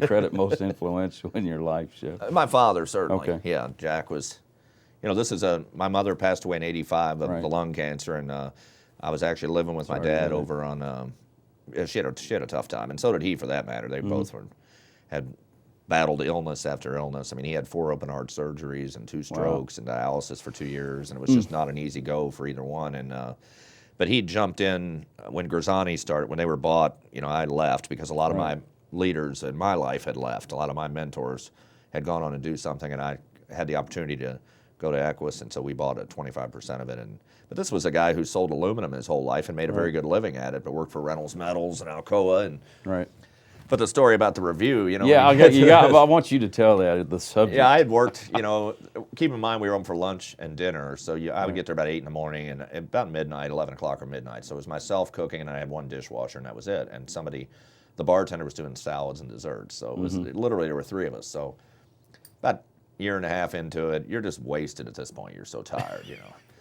credit most influential in your life, Chef? My father, certainly. Okay. Yeah, Jack was, my mother passed away in '85 of the lung cancer, and I was actually living with my dad over on, she had a tough time, and so did he for that matter. They both had battled illness after illness. I mean, he had 4 open heart surgeries and 2 strokes and dialysis for 2 years, and it was just not an easy go for either one. And but he jumped in when Grisani started, when they were bought. I left because a lot of my leaders in my life had left. A lot of my mentors had gone on to do something, and I had the opportunity to go to Equus, and so we bought 25% of it. But this was a guy who sold aluminum his whole life and made a very good living at it, but worked for Reynolds Metals and Alcoa. And but the story about the review, Yeah, I want you to tell that, the subject. Yeah, I had worked, keep in mind we were home for lunch and dinner, so I would get there about 8 in the morning, and about midnight, 11 o'clock or midnight. So it was myself cooking, and I had 1 dishwasher, and that was it. And the bartender was doing salads and desserts, so it was literally there were 3 of us. So about a year and a half into it, you're just wasted at this point. You're so tired,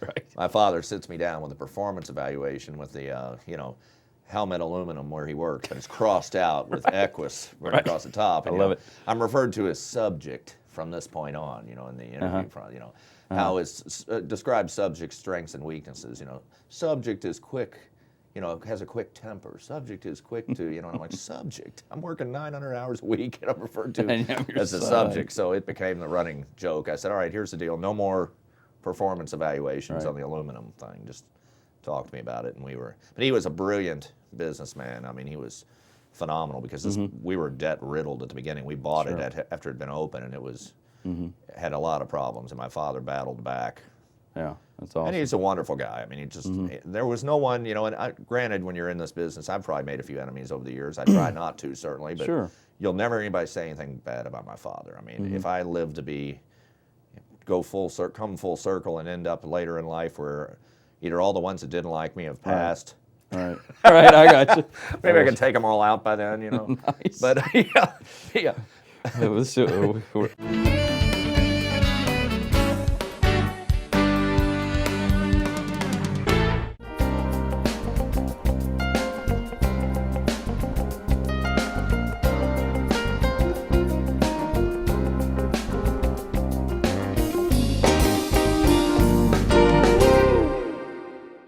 Right. My father sits me down with a performance evaluation with the, helmet aluminum where he works, but it's crossed out with Equus right across the top. And, I love it. I'm referred to as subject from this point on, in the interview front, how is, describe subject's strengths and weaknesses, subject is quick, has a quick temper. Subject is quick to, and I'm like, subject? I'm working 900 hours a week, and I'm referred to as a subject. So it became the running joke. I said, all right, here's the deal. No more performance evaluations on the aluminum thing. Just talk to me about it. And but he was a brilliant businessman. I mean, he was phenomenal because we were debt riddled at the beginning. We bought it after it had been open, and it was had a lot of problems, and my father battled back. Yeah, that's awesome. And he's a wonderful guy. I mean, he just, there was no one, and granted, when you're in this business, I've probably made a few enemies over the years. I try not to, certainly, but you'll never hear anybody say anything bad about my father. I mean, if I live to come full circle and end up later in life where either all the ones that didn't like me have passed. Right, I got you. Maybe I can take them all out by then, Nice. But, yeah. It was